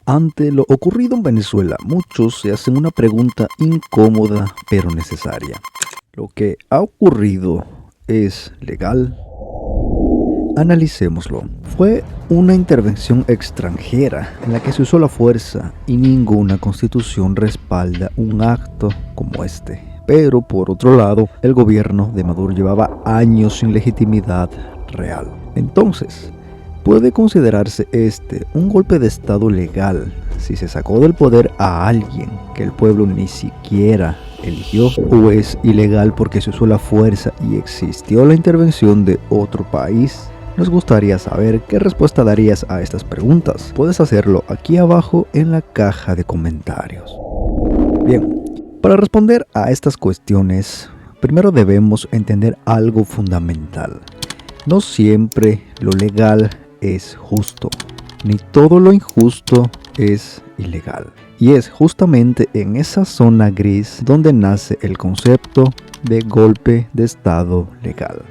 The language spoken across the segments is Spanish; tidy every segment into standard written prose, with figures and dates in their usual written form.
Ante lo ocurrido en Venezuela, muchos se hacen una pregunta incómoda pero necesaria. ¿Lo que ha ocurrido es legal? Analicémoslo. Fue una intervención extranjera en la que se usó la fuerza y ninguna constitución respalda un acto como este. Pero por otro lado, el gobierno de Maduro llevaba años sin legitimidad real. Entonces, ¿puede considerarse este un golpe de estado legal si se sacó del poder a alguien que el pueblo ni siquiera eligió? ¿O es ilegal porque se usó la fuerza y existió la intervención de otro país? Nos gustaría saber qué respuesta darías a estas preguntas. Puedes hacerlo aquí abajo en la caja de comentarios. Bien, para responder a estas cuestiones, primero debemos entender algo fundamental. No siempre lo legal es justo, ni todo lo injusto es ilegal. Y es justamente en esa zona gris donde nace el concepto de golpe de estado legal.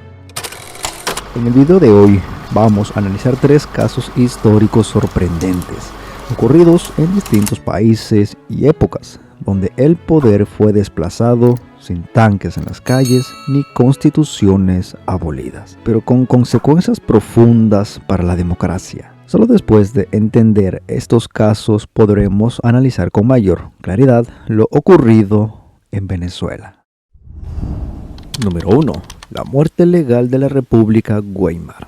En el video de hoy vamos a analizar 3 casos históricos sorprendentes, ocurridos en distintos países y épocas, donde el poder fue desplazado sin tanques en las calles ni constituciones abolidas, pero con consecuencias profundas para la democracia. Solo después de entender estos casos podremos analizar con mayor claridad lo ocurrido en Venezuela. Número 1. La muerte legal de la República Weimar.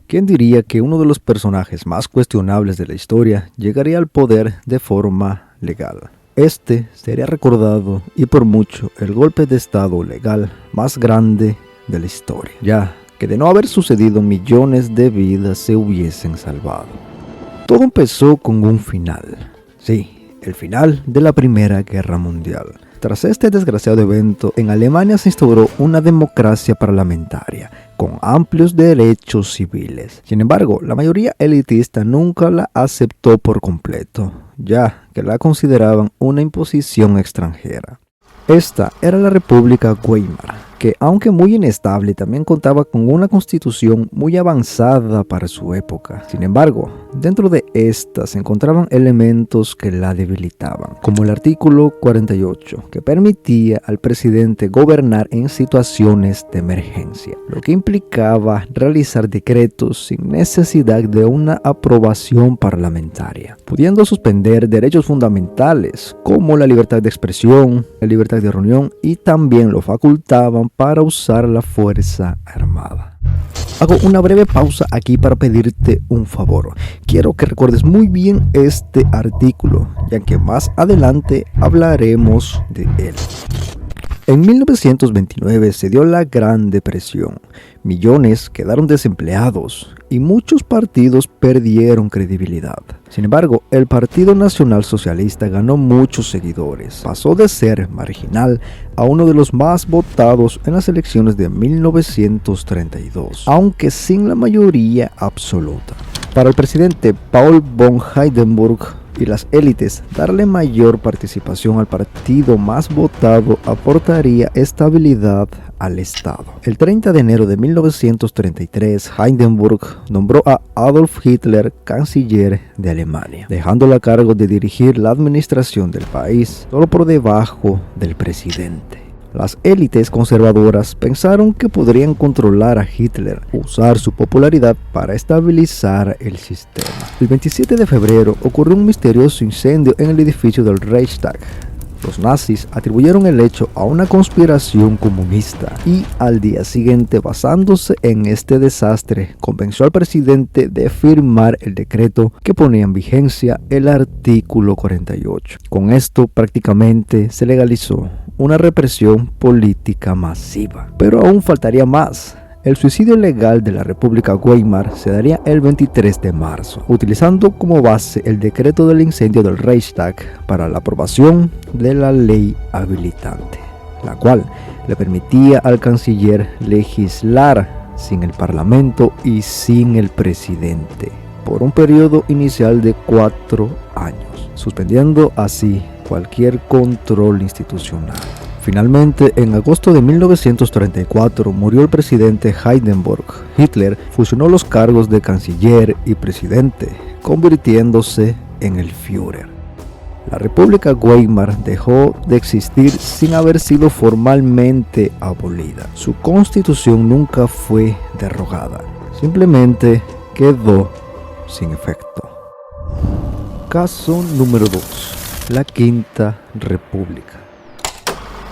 ¿Quién diría que uno de los personajes más cuestionables de la historia llegaría al poder de forma legal? Este sería recordado y por mucho el golpe de estado legal más grande de la historia, ya que de no haber sucedido millones de vidas se hubiesen salvado. Todo empezó con un final, sí, el final de la Primera Guerra Mundial. Tras este desgraciado evento, en Alemania se instauró una democracia parlamentaria, con amplios derechos civiles. Sin embargo, la mayoría elitista nunca la aceptó por completo, ya que la consideraban una imposición extranjera. Esta era la República Weimar, que aunque muy inestable también contaba con una constitución muy avanzada para su época. Sin embargo, dentro de esta se encontraban elementos que la debilitaban, como el artículo 48, que permitía al presidente gobernar en situaciones de emergencia, lo que implicaba realizar decretos sin necesidad de una aprobación parlamentaria, pudiendo suspender derechos fundamentales como la libertad de expresión, la libertad de reunión, y también lo facultaban para usar la fuerza armada. Hago una breve pausa aquí para pedirte un favor. Quiero que recuerdes muy bien este artículo, ya que más adelante hablaremos de él. En 1929 se dio la Gran Depresión. Millones quedaron desempleados y muchos partidos perdieron credibilidad. Sin embargo, el Partido Nacional Socialista ganó muchos seguidores. Pasó de ser marginal a uno de los más votados en las elecciones de 1932, aunque sin la mayoría absoluta. Para el presidente Paul von Hindenburg y las élites, darle mayor participación al partido más votado aportaría estabilidad al Estado. El 30 de enero de 1933, Hindenburg nombró a Adolf Hitler canciller de Alemania, dejándolo a cargo de dirigir la administración del país, solo por debajo del presidente. Las élites conservadoras pensaron que podrían controlar a Hitler o usar su popularidad para estabilizar el sistema. El 27 de febrero ocurrió un misterioso incendio en el edificio del Reichstag. Los nazis atribuyeron el hecho a una conspiración comunista y al día siguiente, basándose en este desastre, convenció al presidente de firmar el decreto que ponía en vigencia el artículo 48. Con esto prácticamente se legalizó una represión política masiva. Pero aún faltaría más. El suicidio legal de la República Weimar se daría el 23 de marzo, utilizando como base el decreto del incendio del Reichstag para la aprobación de la ley habilitante, la cual le permitía al canciller legislar sin el parlamento y sin el presidente, por un periodo inicial de 4 años, suspendiendo así cualquier control institucional. Finalmente, en agosto de 1934 murió el presidente Hindenburg. Hitler fusionó los cargos de canciller y presidente, convirtiéndose en el Führer. La República Weimar dejó de existir sin haber sido formalmente abolida. Su constitución nunca fue derogada, simplemente quedó sin efecto. Caso número 2. La Quinta República.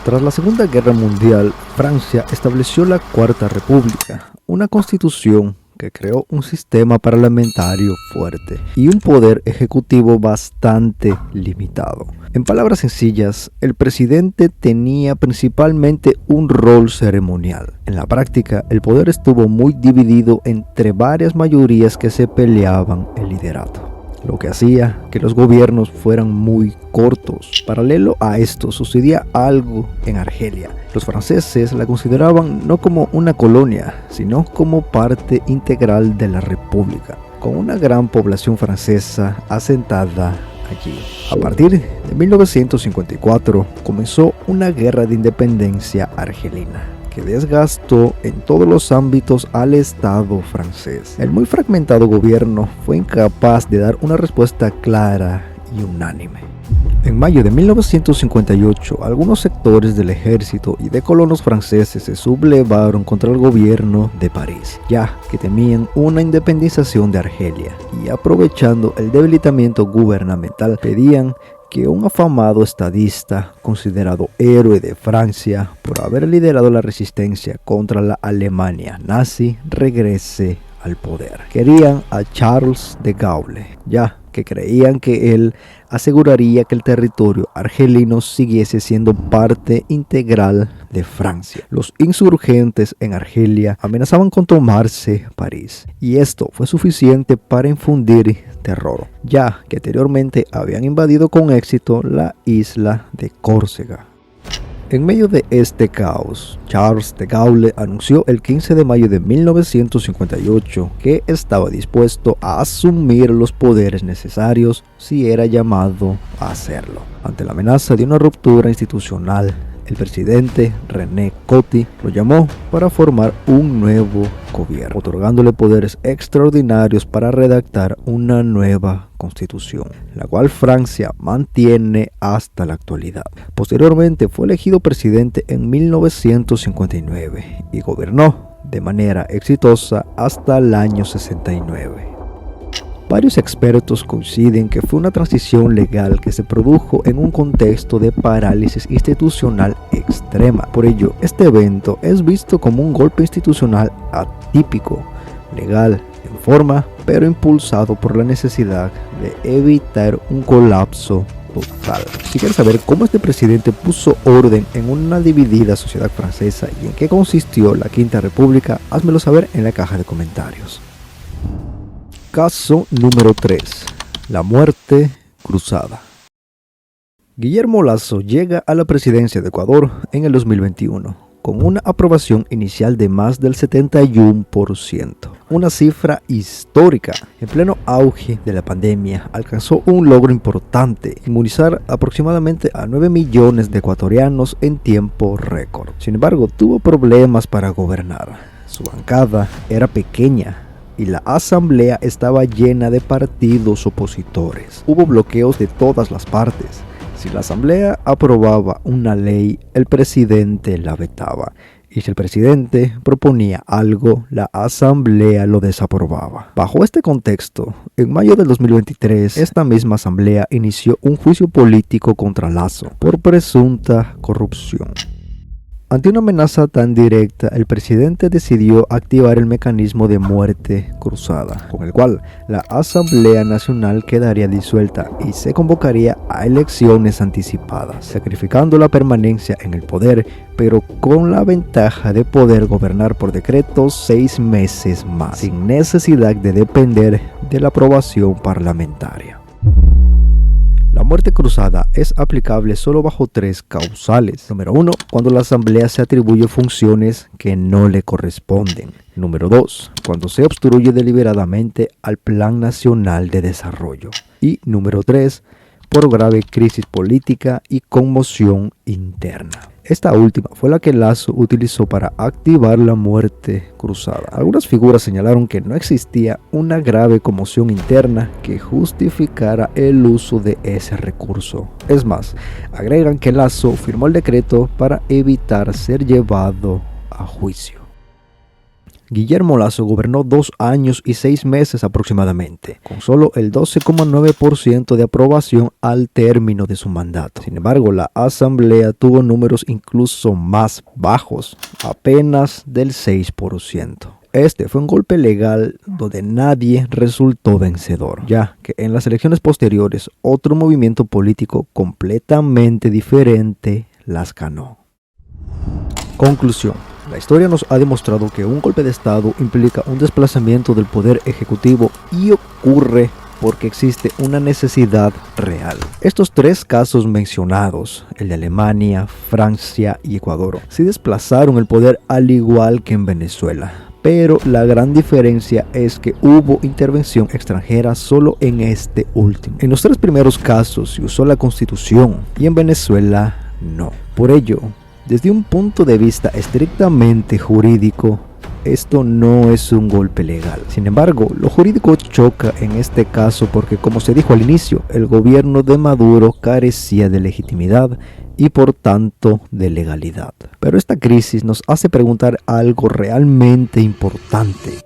Tras la Segunda Guerra Mundial, Francia estableció la Cuarta República, una constitución que creó un sistema parlamentario fuerte y un poder ejecutivo bastante limitado. En palabras sencillas, el presidente tenía principalmente un rol ceremonial. En la práctica, el poder estuvo muy dividido entre varias mayorías que se peleaban el liderato, lo que hacía que los gobiernos fueran muy cortos. Paralelo a esto, sucedía algo en Argelia. Los franceses la consideraban no como una colonia, sino como parte integral de la república, con una gran población francesa asentada allí. A partir de 1954 comenzó una guerra de independencia argelina, que desgastó en todos los ámbitos al Estado francés. El muy fragmentado gobierno fue incapaz de dar una respuesta clara y unánime. En mayo de 1958, algunos sectores del ejército y de colonos franceses se sublevaron contra el gobierno de París, ya que temían una independización de Argelia, y aprovechando el debilitamiento gubernamental, pedían que un afamado estadista, considerado héroe de Francia por haber liderado la resistencia contra la Alemania nazi, regrese al poder. Querían a Charles de Gaulle, ya que creían que él aseguraría que el territorio argelino siguiese siendo parte integral de Francia. Los insurgentes en Argelia amenazaban con tomarse París, y esto fue suficiente para infundir terror, ya que anteriormente habían invadido con éxito la isla de Córcega. En medio de este caos, Charles de Gaulle anunció el 15 de mayo de 1958 que estaba dispuesto a asumir los poderes necesarios si era llamado a hacerlo. Ante la amenaza de una ruptura institucional, el presidente René Coty lo llamó para formar un nuevo gobierno, otorgándole poderes extraordinarios para redactar una nueva constitución, la cual Francia mantiene hasta la actualidad. Posteriormente fue elegido presidente en 1959 y gobernó de manera exitosa hasta el año 69. Varios expertos coinciden que fue una transición legal que se produjo en un contexto de parálisis institucional extrema. Por ello, este evento es visto como un golpe institucional atípico, legal en forma, pero impulsado por la necesidad de evitar un colapso total. Si quieres saber cómo este presidente puso orden en una dividida sociedad francesa y en qué consistió la Quinta República, házmelo saber en la caja de comentarios. Caso número 3. La muerte cruzada. Guillermo Lasso llega a la presidencia de Ecuador en el 2021 con una aprobación inicial de más del 71%, una cifra histórica. En pleno auge de la pandemia, alcanzó un logro importante: inmunizar aproximadamente a 9 millones de ecuatorianos en tiempo récord. Sin embargo, tuvo problemas para gobernar. Su bancada era pequeña y la asamblea estaba llena de partidos opositores. Hubo bloqueos de todas las partes. Si la asamblea aprobaba una ley, el presidente la vetaba. Y si el presidente proponía algo, la asamblea lo desaprobaba. Bajo este contexto, en mayo del 2023, esta misma asamblea inició un juicio político contra Lasso por presunta corrupción. Ante una amenaza tan directa, el presidente decidió activar el mecanismo de muerte cruzada, con el cual la Asamblea Nacional quedaría disuelta y se convocaría a elecciones anticipadas, sacrificando la permanencia en el poder, pero con la ventaja de poder gobernar por decreto 6 meses más, sin necesidad de depender de la aprobación parlamentaria. La muerte cruzada es aplicable solo bajo 3 causales. Número 1, cuando la asamblea se atribuye funciones que no le corresponden. Número 2, cuando se obstruye deliberadamente al Plan Nacional de Desarrollo. Y número 3, por grave crisis política y conmoción interna. Esta última fue la que Lasso utilizó para activar la muerte cruzada. Algunas figuras señalaron que no existía una grave conmoción interna que justificara el uso de ese recurso. Es más, agregan que Lasso firmó el decreto para evitar ser llevado a juicio. Guillermo Lasso gobernó 2 años y 6 meses aproximadamente, con solo el 12,9% de aprobación al término de su mandato. Sin embargo, la asamblea tuvo números incluso más bajos, apenas del 6%. Este fue un golpe legal donde nadie resultó vencedor, ya que en las elecciones posteriores otro movimiento político completamente diferente las ganó. Conclusión. La historia nos ha demostrado que un golpe de estado implica un desplazamiento del poder ejecutivo y ocurre porque existe una necesidad real. Estos 3 casos mencionados, el de Alemania, Francia y Ecuador, sí desplazaron el poder al igual que en Venezuela. Pero la gran diferencia es que hubo intervención extranjera solo en este último. En los 3 primeros casos se usó la Constitución y en Venezuela no. Por ello, desde un punto de vista estrictamente jurídico, esto no es un golpe legal. Sin embargo, lo jurídico choca en este caso porque, como se dijo al inicio, el gobierno de Maduro carecía de legitimidad y por tanto de legalidad. Pero esta crisis nos hace preguntar algo realmente importante.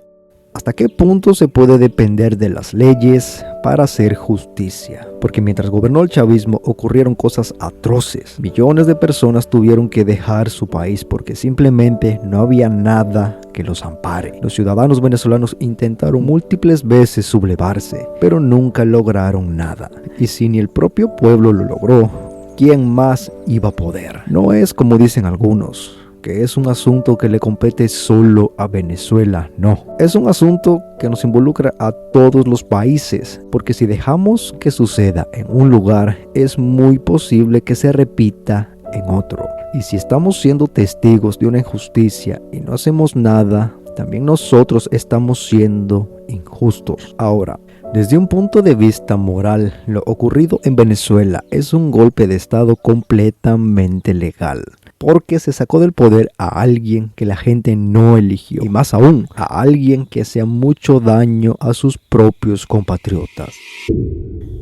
¿Hasta qué punto se puede depender de las leyes para hacer justicia? Porque mientras gobernó el chavismo ocurrieron cosas atroces. Millones de personas tuvieron que dejar su país porque simplemente no había nada que los ampare. Los ciudadanos venezolanos intentaron múltiples veces sublevarse, pero nunca lograron nada. Y si ni el propio pueblo lo logró, ¿quién más iba a poder? No es como dicen algunos, que es un asunto que le compete solo a Venezuela. No, es un asunto que nos involucra a todos los países, porque si dejamos que suceda en un lugar, es muy posible que se repita en otro. Y si estamos siendo testigos de una injusticia y no hacemos nada, también nosotros estamos siendo injustos. Ahora, desde un punto de vista moral, lo ocurrido en Venezuela es un golpe de estado completamente legal, porque se sacó del poder a alguien que la gente no eligió, y más aún, a alguien que hacía mucho daño a sus propios compatriotas.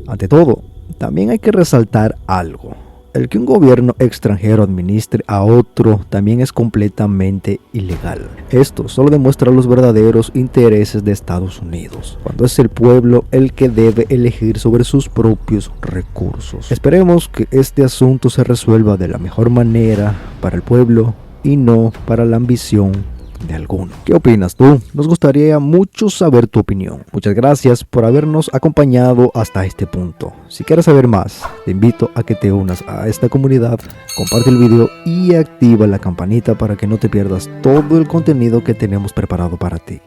Ante todo, también hay que resaltar algo. El que un gobierno extranjero administre a otro también es completamente ilegal. Esto solo demuestra los verdaderos intereses de Estados Unidos, cuando es el pueblo el que debe elegir sobre sus propios recursos. Esperemos que este asunto se resuelva de la mejor manera para el pueblo y no para la ambición de alguno. ¿Qué opinas tú? Nos gustaría mucho saber tu opinión. Muchas gracias por habernos acompañado hasta este punto. Si quieres saber más, te invito a que te unas a esta comunidad, comparte el video y activa la campanita para que no te pierdas todo el contenido que tenemos preparado para ti.